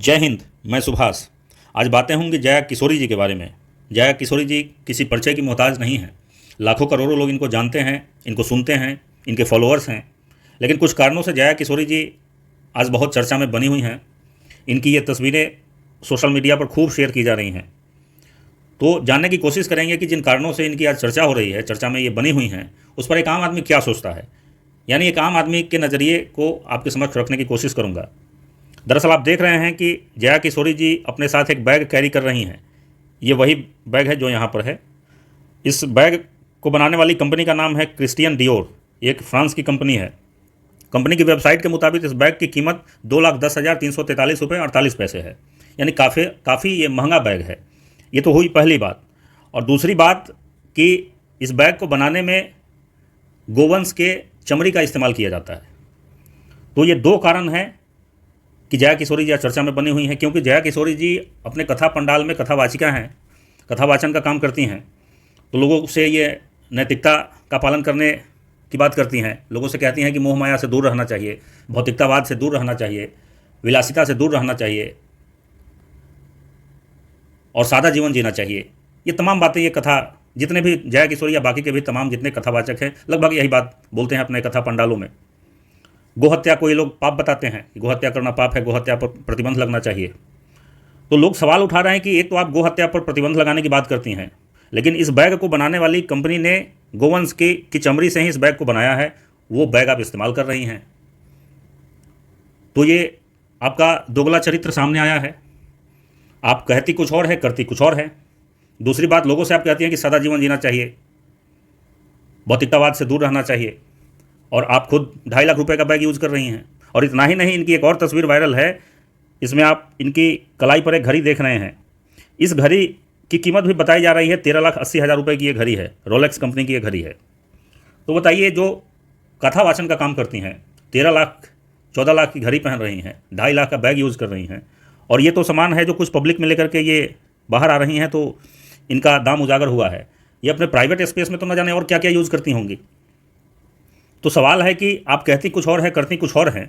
जय हिंद। मैं सुभाष। आज बातें होंगी जया किशोरी जी के बारे में। जया किशोरी जी किसी परिचय की मोहताज नहीं हैं। लाखों करोड़ों लोग इनको जानते हैं, इनको सुनते हैं, इनके फॉलोअर्स हैं। लेकिन कुछ कारणों से जया किशोरी जी आज बहुत चर्चा में बनी हुई हैं। इनकी ये तस्वीरें सोशल मीडिया पर खूब शेयर की जा रही हैं। तो जानने की कोशिश करेंगे कि जिन कारणों से इनकी आज चर्चा हो रही है, चर्चा में ये बनी हुई हैं, उस पर एक आम आदमी क्या सोचता है। यानी एक आम आदमी के नज़रिए को आपके समक्ष रखने की कोशिश करूँगा। दरअसल आप देख रहे हैं कि जया किशोरी जी अपने साथ एक बैग कैरी कर रही हैं। ये वही बैग है जो यहाँ पर है। इस बैग को बनाने वाली कंपनी का नाम है क्रिस्टियन डियोर। ये एक फ्रांस की कंपनी है। कंपनी की वेबसाइट के मुताबिक इस बैग की कीमत 2,10,343 रुपये 48 पैसे है। यानी काफ़ी ये महंगा बैग है। ये तो हुई पहली बात। और दूसरी बात कि इस बैग को बनाने में गोवंश के चमड़ी का इस्तेमाल किया जाता है। तो ये दो कारण हैं कि जया किशोरी जी चर्चा में बनी हुई हैं। क्योंकि जया किशोरी जी अपने कथा पंडाल में कथावाचिका हैं, कथावाचन का काम करती हैं। तो लोगों से ये नैतिकता का पालन करने की बात करती हैं। लोगों से कहती हैं कि मोह माया से दूर रहना चाहिए, भौतिकतावाद से दूर रहना चाहिए, विलासिता से दूर रहना चाहिए और सादा जीवन जीना चाहिए। ये तमाम बातें, ये कथा, जितने भी जया किशोरी या बाकी के भी तमाम जितने कथावाचक हैं, लगभग यही बात बोलते हैं अपने कथा पंडालों में। गोहत्या को ये लोग पाप बताते हैं कि गोहत्या करना पाप है, गोहत्या पर प्रतिबंध लगना चाहिए। तो लोग सवाल उठा रहे हैं कि एक तो आप गोहत्या पर प्रतिबंध लगाने की बात करती हैं, लेकिन इस बैग को बनाने वाली कंपनी ने गोवंश की चमड़ी से ही इस बैग को बनाया है। वो बैग आप इस्तेमाल कर रही हैं। तो ये आपका दोगला चरित्र सामने आया है। आप कहती कुछ और है, करती कुछ और है। दूसरी बात, लोगों से आप कहती हैं कि सादा जीवन जीना चाहिए, भौतिकतावाद से दूर रहना चाहिए, और आप खुद 2.5 लाख रुपए का बैग यूज़ कर रही हैं। और इतना ही नहीं, इनकी एक और तस्वीर वायरल है। इसमें आप इनकी कलाई पर एक घड़ी देख रहे हैं। इस घड़ी की कीमत भी बताई जा रही है 13,80,000 रुपये की ये घड़ी है। रोलेक्स कंपनी की ये घड़ी है। तो बताइए, जो कथा वाचन का काम करती हैं, 13 लाख 14 लाख की घड़ी पहन रही हैं, 2.5 लाख का बैग यूज़ कर रही हैं, और ये तो सामान है जो कुछ पब्लिक में लेकर के ये बाहर आ रही हैं, तो इनका दाम उजागर हुआ है। ये अपने प्राइवेट स्पेस में तो न जाने और क्या क्या यूज़ करती होंगी। तो सवाल है कि आप कहती कुछ और है, करती कुछ और हैं,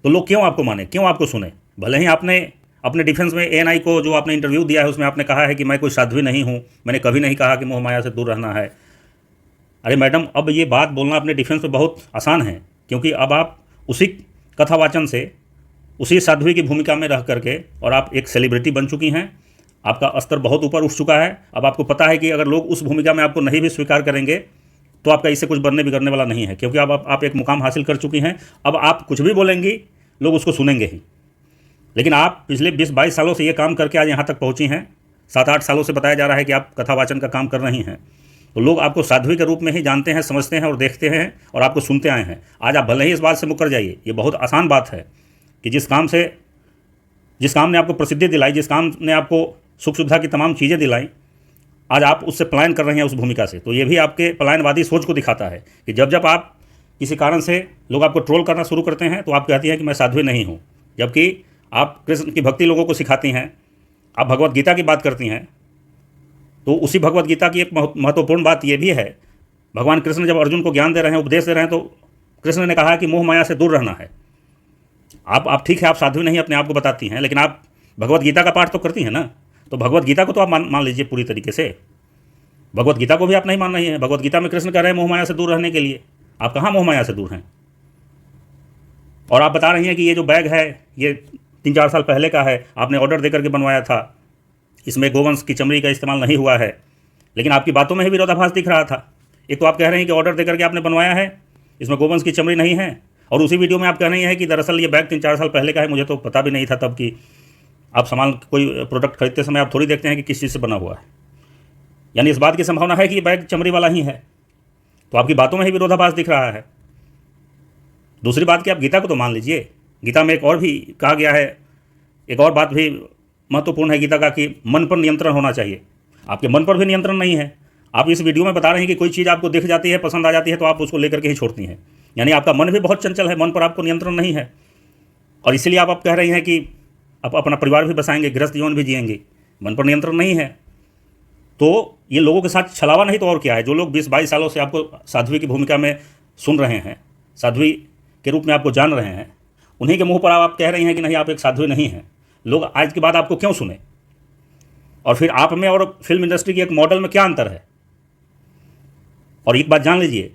तो लोग क्यों आपको माने, क्यों आपको सुने। भले ही आपने अपने डिफेंस में एएनआई को जो आपने इंटरव्यू दिया है उसमें आपने कहा है कि मैं कोई साध्वी नहीं हूँ, मैंने कभी नहीं कहा कि मोह माया से दूर रहना है। अरे मैडम, अब ये बात बोलना अपने डिफेंस में बहुत आसान है, क्योंकि अब आप उसी कथावाचन से, उसी साध्वी की भूमिका में रह करके, और आप एक सेलिब्रिटी बन चुकी हैं। आपका स्तर बहुत ऊपर उठ चुका है। अब आपको पता है कि अगर लोग उस भूमिका में आपको नहीं भी स्वीकार करेंगे तो आपका इससे कुछ बनने बिगड़ने वाला नहीं है, क्योंकि अब आप एक मुकाम हासिल कर चुकी हैं। अब आप कुछ भी बोलेंगी, लोग उसको सुनेंगे ही। लेकिन आप पिछले 20-22 सालों से ये काम करके आज यहाँ तक पहुँची हैं। 7-8 सालों से बताया जा रहा है कि आप कथावाचन का काम कर रही हैं। तो लोग आपको साध्वी के रूप में ही जानते हैं, समझते हैं और देखते हैं, और आपको सुनते आए हैं। आज आप भले ही इस बात से मुकर जाइए। ये बहुत आसान बात है कि जिस काम ने आपको प्रसिद्धि दिलाई, जिस काम ने आपको सुख सुविधा की तमाम चीज़ें दिलाई, आज आप उससे पलायन कर रहे हैं, उस भूमिका से। तो ये भी आपके पलायनवादी सोच को दिखाता है कि जब आप किसी कारण से लोग आपको ट्रोल करना शुरू करते हैं तो आप कहती हैं कि मैं साध्वी नहीं हूँ, जबकि आप कृष्ण की भक्ति लोगों को सिखाती हैं, आप भगवत गीता की बात करती हैं। तो उसी भगवत गीता की एक महत्वपूर्ण बात यह भी है, भगवान कृष्ण जब अर्जुन को ज्ञान दे रहे हैं, उपदेश दे रहे हैं, तो कृष्ण ने कहा कि मोह माया से दूर रहना है। आप ठीक है, आप साध्वी नहीं अपने आप को बताती हैं, लेकिन आप भगवत गीता का पाठ तो करती हैं ना। तो भगवत गीता को तो आप मान लीजिए पूरी तरीके से। भगवत गीता को भी आप नहीं मान रही हैं। भगवत गीता में कृष्ण कह रहे हैं मोह माया से दूर रहने के लिए। आप कहाँ मोह माया से दूर हैं। और आप बता रही हैं कि ये जो बैग है ये 3-4 साल पहले का है, आपने ऑर्डर दे करके बनवाया था, इसमें गोवंश की चमड़ी का इस्तेमाल नहीं हुआ है। लेकिन आपकी बातों में ही विरोधाभास दिख रहा था। एक तो आप कह रहे हैं कि ऑर्डर दे करके आपने बनवाया है, इसमें गोवंश की चमड़ी नहीं है, और उसी वीडियो में आप कह रही हैं कि दरअसल ये बैग 3-4 साल पहले का है, मुझे तो पता भी नहीं था तब कि आप सामान, कोई प्रोडक्ट खरीदते समय आप थोड़ी देखते हैं कि किस चीज़ से बना हुआ है। यानी इस बात की संभावना है कि ये बैग चमड़ी वाला ही है। तो आपकी बातों में ही विरोधाभास दिख रहा है। दूसरी बात कि आप गीता को तो मान लीजिए। गीता में एक और भी कहा गया है, एक और बात भी महत्वपूर्ण है गीता का, कि मन पर नियंत्रण होना चाहिए। आपके मन पर भी नियंत्रण नहीं है। आप इस वीडियो में बता रहे हैं कि कोई चीज़ आपको दिख जाती है, पसंद आ जाती है, तो आप उसको लेकर के ही छोड़ती हैं। यानी आपका मन भी बहुत चंचल है, मन पर आपको नियंत्रण नहीं है। और इसीलिए आप कह रही हैं कि आप अपना परिवार भी बसाएंगे, गृहस्थ जीवन भी जिएंगे, मन पर नियंत्रण नहीं है। तो ये लोगों के साथ छलावा नहीं तो और क्या है। जो लोग 20-22 सालों से आपको साध्वी की भूमिका में सुन रहे हैं, साध्वी के रूप में आपको जान रहे हैं, उन्हीं के मुंह पर आप कह रही हैं कि नहीं, आप एक साध्वी नहीं हैं। लोग आज के बाद आपको क्यों सुने? और फिर आप में और फिल्म इंडस्ट्री की एक मॉडल में क्या अंतर है? और एक बात जान लीजिए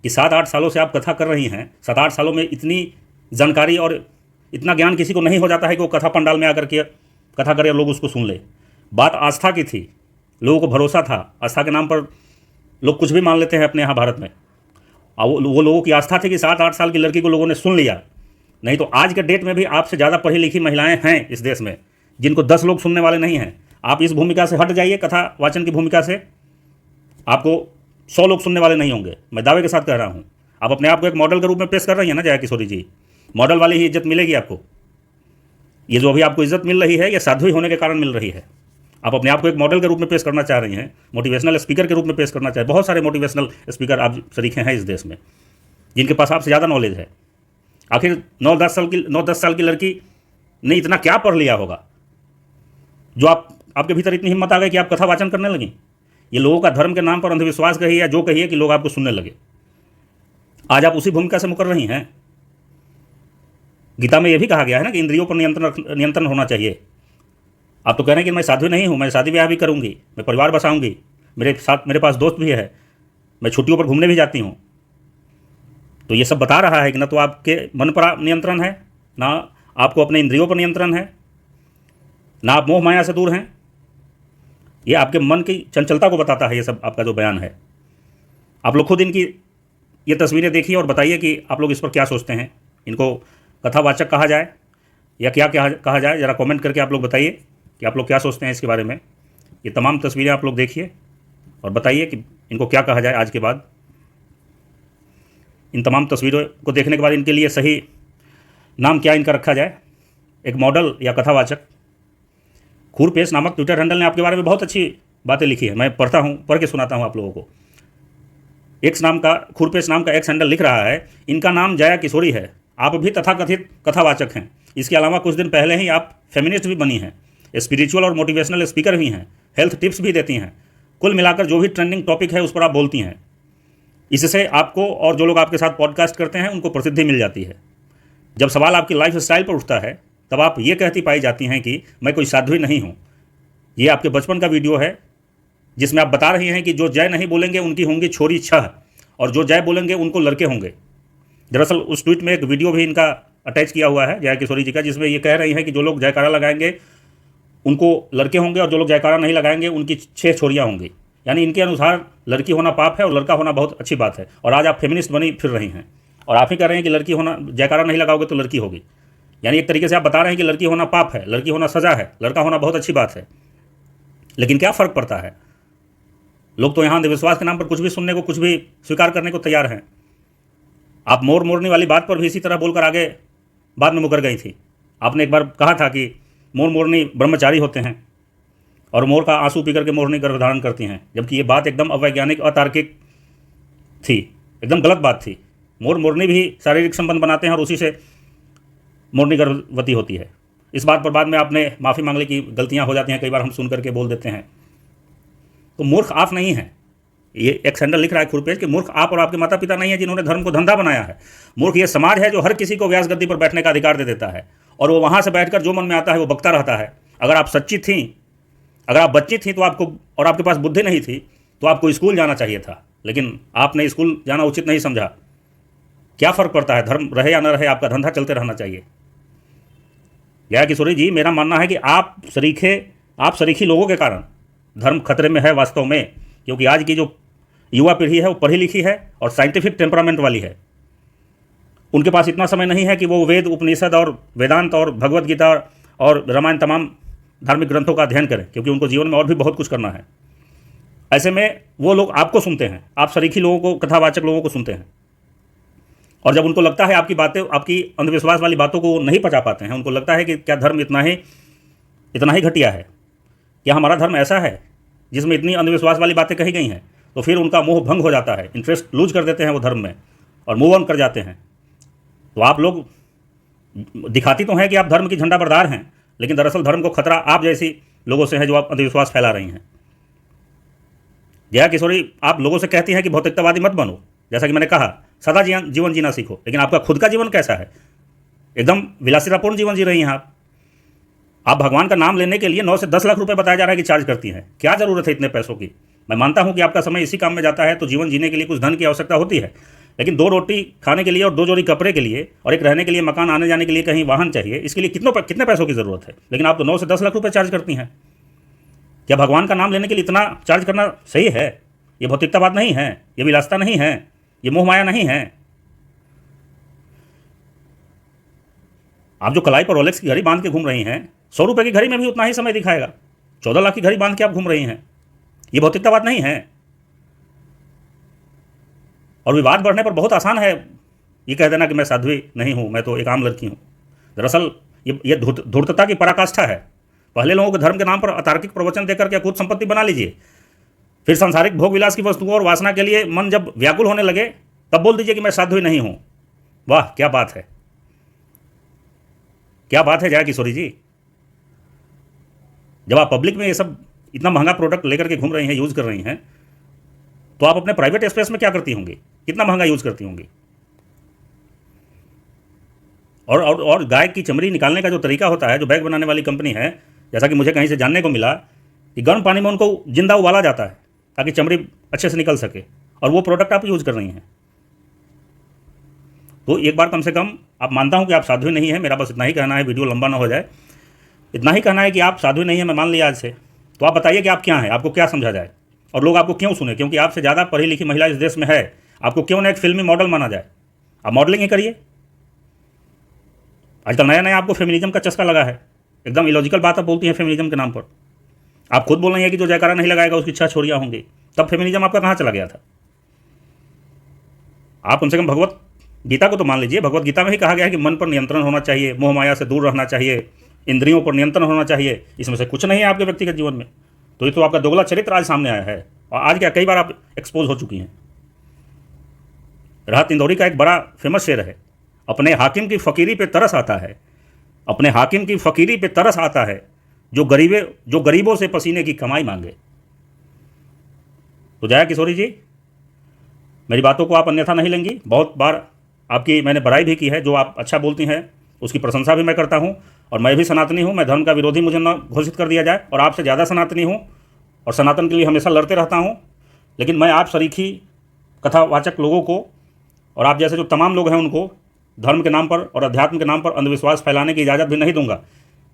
कि 7-8 सालों से आप कथा कर रही हैं, 7-8 सालों में इतनी जानकारी और इतना ज्ञान किसी को नहीं हो जाता है कि वो कथा पंडाल में आकर के कथा करे और लोग उसको सुन ले। बात आस्था की थी, लोगों को भरोसा था। आस्था के नाम पर लोग कुछ भी मान लेते हैं अपने यहाँ भारत में। और वो लोगों की आस्था थी कि 7-8 साल की लड़की को लोगों ने सुन लिया। नहीं तो आज के डेट में भी आपसे ज़्यादा पढ़ी लिखी महिलाएं हैं इस देश में, जिनको 10 लोग सुनने वाले नहीं हैं। आप इस भूमिका से हट जाइए, कथा वाचन की भूमिका से, आपको 100 लोग सुनने वाले नहीं होंगे, मैं दावे के साथ कह रहा हूँ। आप अपने आप को एक मॉडल के रूप में पेश कर रही हैं ना जया किशोरी जी, मॉडल वाली ही इज्जत मिलेगी आपको। ये जो अभी आपको इज्जत मिल रही है, ये साध्वी होने के कारण मिल रही है। आप अपने आप को एक मॉडल के रूप में पेश करना चाह रही हैं, मोटिवेशनल स्पीकर के रूप में पेश करना चाह रहे हैं। बहुत सारे मोटिवेशनल स्पीकर आप शरीके हैं इस देश में, जिनके पास आपसे ज़्यादा नॉलेज है। आखिर 9-10 साल की लड़की ने इतना क्या पढ़ लिया होगा जो आपके भीतर इतनी हिम्मत आ गई कि आप कथा वाचन करने लगी? ये लोगों का धर्म के नाम पर अंधविश्वास कहिए या जो कहिए कि लोग आपको सुनने लगे। आज आप उसी भूमिका से मुकर रही हैं। गीता में यह भी कहा गया है ना कि इंद्रियों पर नियंत्रण होना चाहिए। आप तो कह रहे हैं कि मैं साध्वी नहीं हूँ, मैं शादी ब्याह भी करूँगी, मैं परिवार बसाऊँगी, मेरे पास दोस्त भी है, मैं छुट्टियों पर घूमने भी जाती हूँ। तो ये सब बता रहा है कि ना तो आपके मन पर नियंत्रण है, ना आपको अपने इंद्रियों पर नियंत्रण है, ना आप मोह माया से दूर हैं। ये आपके मन की चंचलता को बताता है ये सब आपका जो बयान है। आप लोग खुद इनकी ये तस्वीरें देखिए और बताइए कि आप लोग इस पर क्या सोचते हैं। इनको कथावाचक कहा जाए या क्या कहा जाए, ज़रा कमेंट करके आप लोग बताइए कि आप लोग क्या सोचते हैं इसके बारे में। ये तमाम तस्वीरें आप लोग देखिए और बताइए कि इनको क्या कहा जाए आज के बाद। इन तमाम तस्वीरों को देखने के बाद इनके लिए सही नाम क्या इनका रखा जाए, एक मॉडल या कथावाचक। खूरपेश नामक ट्विटर हैंडल ने आपके बारे में बहुत अच्छी बातें लिखी है, मैं पढ़ के सुनाता हूँ आप लोगों को। खूरपेश नाम का एक्स हैंडल लिख रहा है, इनका नाम जया किशोरी है, आप भी तथाकथित कथावाचक हैं। इसके अलावा कुछ दिन पहले ही आप फेमिनिस्ट भी बनी हैं, स्पिरिचुअल और मोटिवेशनल स्पीकर भी हैं, हेल्थ टिप्स भी देती हैं। कुल मिलाकर जो भी ट्रेंडिंग टॉपिक है उस पर आप बोलती हैं। इससे आपको और जो लोग आपके साथ पॉडकास्ट करते हैं उनको प्रसिद्धि मिल जाती है। जब सवाल आपकी लाइफ स्टाइल पर उठता है तब आप ये कहती पाई जाती हैं कि मैं कोई साध्वी नहीं हूँ। ये आपके बचपन का वीडियो है जिसमें आप बता रही हैं कि जो जय नहीं बोलेंगे उनकी होंगी छोरी 6 और जो जय बोलेंगे उनको लड़के होंगे। दरअसल उस ट्वीट में एक वीडियो भी इनका अटैच किया हुआ है जया किशोरी जी का, जिसमें ये कह रही हैं कि जो लोग जयकारा लगाएंगे उनको लड़के होंगे और जो लोग जयकारा नहीं लगाएंगे उनकी 6 छोरियाँ होंगी। यानी इनके अनुसार लड़की होना पाप है और लड़का होना बहुत अच्छी बात है। और आज आप फेमिनिस्ट बनी फिर रही हैं और आप ही कह रहे हैं कि लड़की होना, जयकारा नहीं लगाओगे तो लड़की होगी। यानी एक तरीके से आप बता रहे हैं कि लड़की होना पाप है, लड़की होना सजा है, लड़का होना बहुत अच्छी बात है। लेकिन क्या फ़र्क पड़ता है? लोग तो यहाँ अंधविश्वास के नाम पर कुछ भी सुनने को, कुछ भी स्वीकार करने को तैयार हैं। आप मोर मोरनी वाली बात पर भी इसी तरह बोलकर आगे बाद में मुकर गई थी। आपने एक बार कहा था कि मोर मोरनी ब्रह्मचारी होते हैं और मोर का आंसू पी करके मोरनी गर्भ धारण करती हैं, जबकि ये बात एकदम अवैज्ञानिक, अतार्किक थी, एकदम गलत बात थी। मोर मोरनी भी शारीरिक संबंध बनाते हैं और उसी से मोरनी गर्भवती होती है। इस बात पर बाद में आपने माफ़ी मांग ली कि गलतियां हो जाती हैं, कई बार हम सुन करके बोल देते हैं। तो मूर्ख आप नहीं हैं। ये एक सैंडल लिख रहा है खुरपेश कि मूर्ख आप और आपके माता पिता नहीं है जिन्होंने धर्म को धंधा बनाया है। मूर्ख ये समाज है जो हर किसी को व्यास गद्दी पर बैठने का अधिकार दे देता है और वो वहाँ से बैठकर जो मन में आता है वो बकता रहता है। अगर आप सच्ची थीं, अगर आप बच्ची थीं तो आपको, और आपके पास बुद्धि नहीं थी तो आपको स्कूल जाना चाहिए था, लेकिन आपने स्कूल जाना उचित नहीं समझा। क्या फ़र्क पड़ता है, धर्म रहे या न रहे, आपका धंधा चलते रहना चाहिए। जया किशोरी जी, मेरा मानना है कि आप सरीखी लोगों के कारण धर्म खतरे में है वास्तव में, क्योंकि आज की जो युवा पीढ़ी है वो पढ़ी लिखी है और साइंटिफिक टेम्परामेंट वाली है। उनके पास इतना समय नहीं है कि वो वेद, उपनिषद और वेदांत और भगवत गीता और रामायण, तमाम धार्मिक ग्रंथों का अध्ययन करें, क्योंकि उनको जीवन में और भी बहुत कुछ करना है। ऐसे में वो लोग आपको सुनते हैं, आप सरीखी लोगों को, कथावाचक लोगों को सुनते हैं। और जब उनको लगता है आपकी बातें, आपकी अंधविश्वास वाली बातों को नहीं पचा पाते हैं, उनको लगता है कि क्या धर्म इतना ही घटिया है, क्या हमारा धर्म ऐसा है जिसमें इतनी अंधविश्वास वाली बातें कही गई हैं, तो फिर उनका मोह भंग हो जाता है, इंटरेस्ट लूज कर देते हैं वो धर्म में और मूव ऑन कर जाते हैं। तो आप लोग दिखाती तो हैं कि आप धर्म की झंडा बरदार हैं, लेकिन दरअसल धर्म को खतरा आप जैसी लोगों से है जो आप अंधविश्वास फैला रही हैं। जया किशोरी, आप लोगों से कहती हैं कि भौतिकतावादी मत बनो, जैसा कि मैंने कहा, सदा जीवन जीना सीखो, लेकिन आपका खुद का जीवन कैसा है? एकदम विलासितापूर्ण जीवन जी रही हैं आप। आप भगवान का नाम लेने के लिए 9 से 10 लाख रुपए बताया जा रहा है कि चार्ज करती हैं। क्या ज़रूरत है इतने पैसों की? मैं मानता हूं कि आपका समय इसी काम में जाता है, तो जीवन जीने के लिए कुछ धन की आवश्यकता होती है, लेकिन 2 रोटी खाने के लिए और 2 जोड़ी कपड़े के लिए और एक रहने के लिए मकान, आने जाने के लिए कहीं वाहन चाहिए, इसके लिए कितने पैसों की ज़रूरत है? लेकिन आप तो 9 से 10 लाख रुपये चार्ज करती हैं। क्या भगवान का नाम लेने के लिए इतना चार्ज करना सही है? ये भौतिकतावाद नहीं है, ये विलासता नहीं है, ये मोह माया नहीं है। आप जो कलाई पर रोलेक्स की घड़ी बांध के घूम रही हैं, 100 रुपये की घड़ी में भी उतना ही समय दिखाएगा। 14 लाख की घड़ी बांध के आप घूम रही हैं, ये भौतिकतावाद नहीं है। और विवाद बढ़ने पर बहुत आसान है ये कह देना कि मैं साध्वी नहीं हूँ, मैं तो एक आम लड़की हूँ। दरअसल ये धूर्तता की पराकाष्ठा है। पहले लोगों को धर्म के नाम पर अतार्किक प्रवचन देकर के खुद संपत्ति बना लीजिए, फिर सांसारिक भोग विलास की वस्तुओं और वासना के लिए मन जब व्याकुल होने लगे तब बोल दीजिए कि मैं साध्वी नहीं हूँ। वाह, क्या बात है, क्या बात है जया किशोरी जी। जब आप पब्लिक में ये सब इतना महंगा प्रोडक्ट लेकर के घूम रही हैं, यूज़ कर रही हैं, तो आप अपने प्राइवेट स्पेस में क्या करती होंगी? कितना महंगा यूज़ करती होंगी? और गाय की चमड़ी निकालने का जो तरीका होता है, जो बैग बनाने वाली कंपनी है, जैसा कि मुझे कहीं से जानने को मिला कि गर्म पानी में उनको जिंदा उबाला जाता है ताकि चमड़ी अच्छे से निकल सके, और वो प्रोडक्ट आप यूज़ कर रही हैं। तो एक बार कम से कम आप, मानता हूं कि आप साध्वी नहीं है, मेरा बस इतना ही कहना है, वीडियो लंबा ना हो जाए, इतना ही कहना है कि आप साध्वी नहीं है, मैं मान लिया आज से। तो आप बताइए कि आप क्या हैं, आपको क्या समझा जाए और लोग आपको क्यों सुने? क्योंकि आपसे ज़्यादा पढ़ी लिखी महिला इस देश में है, आपको क्यों ना एक फिल्मी मॉडल माना जाए? आप मॉडलिंग ही करिए। आजकल नया नया आपको फेमिनिज्म का चस्का लगा है, एकदम इलॉजिकल बात आप बोलती हैं फेमिनिज्म के नाम पर। आप खुद बोल रही हैं कि जो जयकारा नहीं लगाएगा उसकी 6 छोरियाँ होंगी, तब फेमिनिज्म आपका कहाँ चला गया था? आप कम से कम भगवत गीता को तो मान लीजिए। भगवत गीता में ही कहा गया है कि मन पर नियंत्रण होना चाहिए, मोह माया से दूर रहना चाहिए, इंद्रियों पर नियंत्रण होना चाहिए। इसमें से कुछ नहीं है आपके व्यक्तिगत जीवन में। तो ये तो आपका दोगला चरित्र आज सामने आया है, और आज क्या कई बार आप एक्सपोज हो चुकी हैं। राहत इंदौरी का एक बड़ा फेमस शेर है, अपने हाकिम की फ़कीरी पे तरस आता है, अपने हाकिम की फ़कीरी पे तरस आता है, जो गरीबों से पसीने की कमाई मांगे। तो जया किशोरी जी, मेरी बातों को आप अन्यथा नहीं लेंगी। बहुत बार आपकी मैंने बड़ाई भी की है, जो आप अच्छा बोलती हैं उसकी प्रशंसा भी मैं करता हूं, और मैं भी सनातनी हूं। मैं धर्म का विरोधी मुझे न घोषित कर दिया जाए, और आपसे ज़्यादा सनातनी हूं और सनातन के लिए हमेशा लड़ते रहता हूं। लेकिन मैं आप सरीखी कथावाचक लोगों को और आप जैसे जो तमाम लोग हैं उनको धर्म के नाम पर और अध्यात्म के नाम पर अंधविश्वास फैलाने की इजाज़त भी नहीं दूंगा,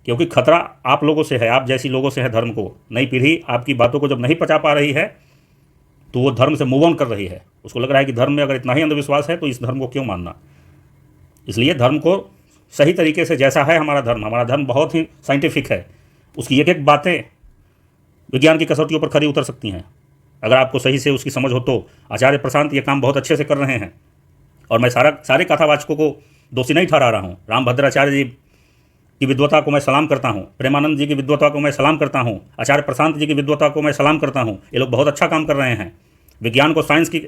क्योंकि खतरा आप लोगों से है, आप जैसी लोगों से है धर्म को। नई पीढ़ी आपकी बातों को जब नहीं पचा पा रही है तो वो धर्म से मूव ऑन कर रही है। उसको लग रहा है कि धर्म में अगर इतना ही अंधविश्वास है तो इस धर्म को क्यों मानना। इसलिए धर्म को सही तरीके से, जैसा है हमारा धर्म बहुत ही साइंटिफिक है। उसकी एक एक बातें विज्ञान की कसौटियों पर खरी उतर सकती हैं, अगर आपको सही से उसकी समझ हो तो। आचार्य प्रशांत ये काम बहुत अच्छे से कर रहे हैं, और मैं सारे कथावाचकों को दोषी नहीं ठहरा रहा हूँ। रामभद्राचार्य जी की विद्वता को मैं सलाम करता हूँ, प्रेमानंद जी की विद्वता को मैं सलाम करता हूँ, आचार्य प्रशांत जी की विद्वता को मैं सलाम करता हूँ। ये लोग बहुत अच्छा काम कर रहे हैं। विज्ञान को साइंस की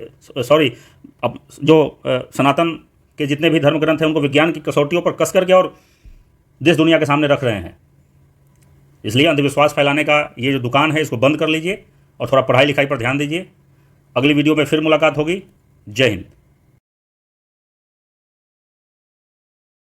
अब जो सनातन के जितने भी धर्म ग्रंथ हैं उनको विज्ञान की कसौटियों पर कस करके और देश दुनिया के सामने रख रहे हैं। इसलिए अंधविश्वास फैलाने का ये जो दुकान है इसको बंद कर लीजिए और थोड़ा पढ़ाई लिखाई पर ध्यान दीजिए। अगली वीडियो में फिर मुलाकात होगी। जय हिंद।